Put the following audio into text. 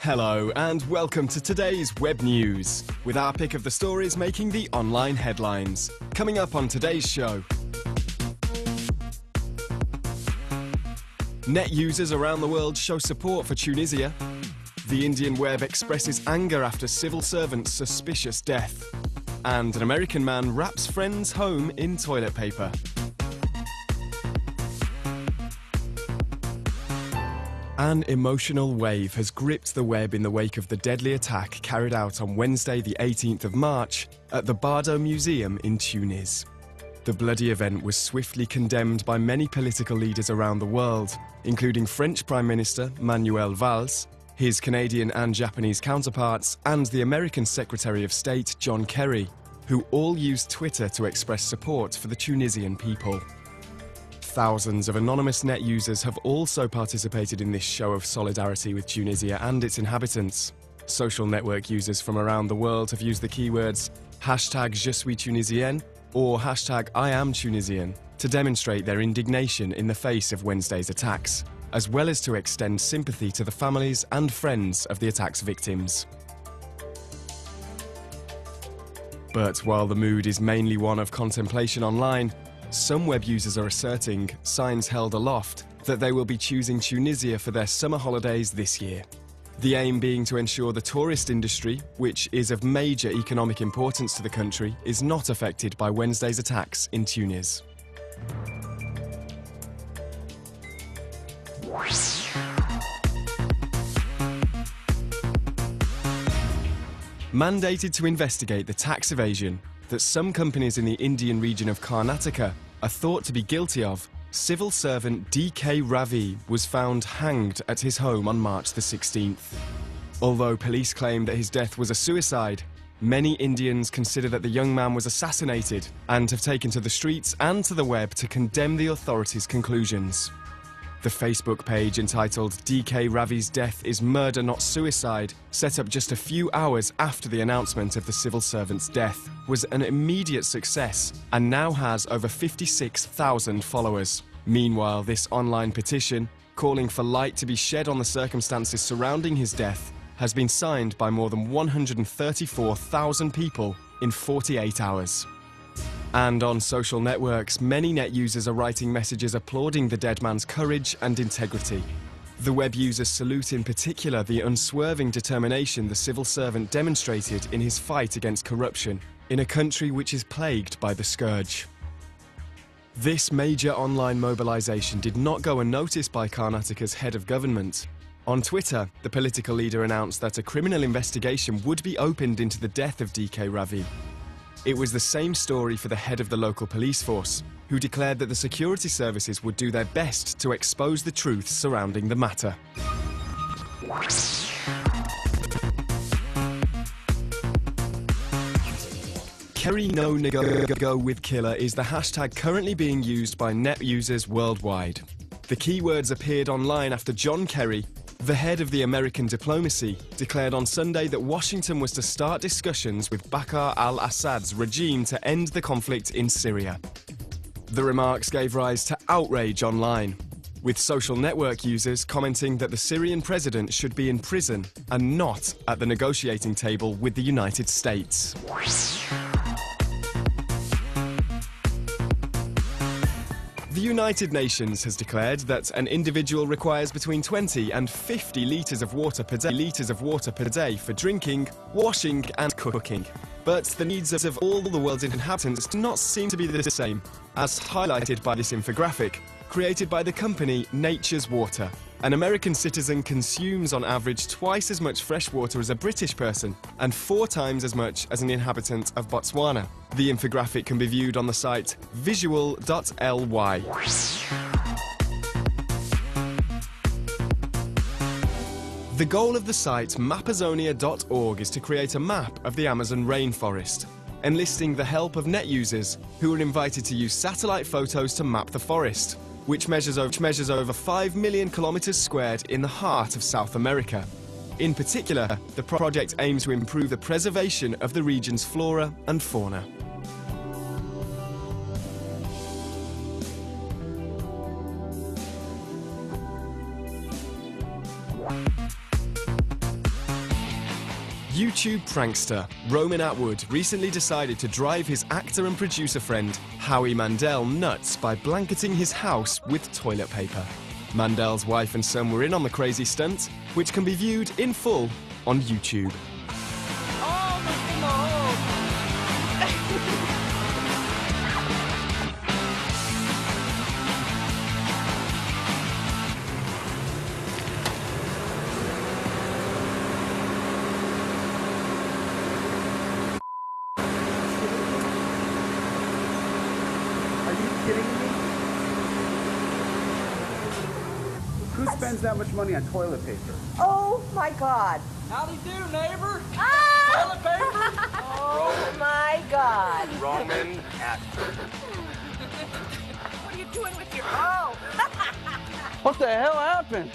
Hello and welcome to today's Web News, with our pick of the stories making the online headlines. Coming up on today's show. Net users around the world show support for Tunisia. The Indian web expresses anger after civil servant's suspicious death. And an American man wraps friend's home in toilet paper. An emotional wave has gripped the web in the wake of the deadly attack carried out on Wednesday the 18th of March at the Bardo Museum in Tunis. The bloody event was swiftly condemned by many political leaders around the world, including French Prime Minister Manuel Valls, his Canadian and Japanese counterparts, and the American Secretary of State John Kerry, who all used Twitter to express support for the Tunisian people. Thousands of anonymous net users have also participated in this show of solidarity with Tunisia and its inhabitants. Social network users from around the world have used the keywords #JeSuisTunisienne or #IamTunisian to demonstrate their indignation in the face of Wednesday's attacks, as well as to extend sympathy to the families and friends of the attack's victims. But while the mood is mainly one of contemplation online, some web users are asserting, signs held aloft, that they will be choosing Tunisia for their summer holidays this year. The aim being to ensure the tourist industry, which is of major economic importance to the country, is not affected by Wednesday's attacks in Tunis. Mandated to investigate the tax evasion that some companies in the Indian region of Karnataka are thought to be guilty of, civil servant DK Ravi was found hanged at his home on March the 16th. Although police claim that his death was a suicide, many Indians consider that the young man was assassinated and have taken to the streets and to the web to condemn the authorities' conclusions. The Facebook page entitled DK Ravi's Death is Murder Not Suicide, set up just a few hours after the announcement of the civil servant's death, was an immediate success and now has over 56,000 followers. Meanwhile, this online petition, calling for light to be shed on the circumstances surrounding his death, has been signed by more than 134,000 people in 48 hours. And on social networks, many net users are writing messages applauding the dead man's courage and integrity. The web users salute in particular the unswerving determination the civil servant demonstrated in his fight against corruption in a country which is plagued by the scourge. This major online mobilization did not go unnoticed by Karnataka's head of government. On Twitter, the political leader announced that a criminal investigation would be opened into the death of DK Ravi. It was the same story for the head of the local police force, who declared that the security services would do their best to expose the truth surrounding the matter. Kerry no go with killer is the hashtag currently being used by net users worldwide. The keywords appeared online after John Kerry, the head of the American diplomacy, declared on Sunday that Washington was to start discussions with Bashar al-Assad's regime to end the conflict in Syria. The remarks gave rise to outrage online, with social network users commenting that the Syrian president should be in prison and not at the negotiating table with the United States. The United Nations has declared that an individual requires between 20 and 50 litres of water per day for drinking, washing and cooking. But the needs of all the world's inhabitants do not seem to be the same, as highlighted by this infographic, created by the company Nature's Water. An American citizen consumes on average twice as much fresh water as a British person, and 4 times as much as an inhabitant of Botswana. The infographic can be viewed on the site visual.ly. The goal of the site mapazonia.org is to create a map of the Amazon rainforest, enlisting the help of net users who are invited to use satellite photos to map the forest, which measures over 5 million kilometers squared in the heart of South America. In particular, the project aims to improve the preservation of the region's flora and fauna. YouTube prankster Roman Atwood recently decided to drive his actor and producer friend Howie Mandel nuts by blanketing his house with toilet paper. Mandel's wife and son were in on the crazy stunt, which can be viewed in full on YouTube. Kidding me? Who spends that much money on toilet paper? Oh my God. Howdy do, neighbor. Ah! Toilet paper. Oh my God. Roman Atwood. What are you doing with your... Oh! What the hell happened?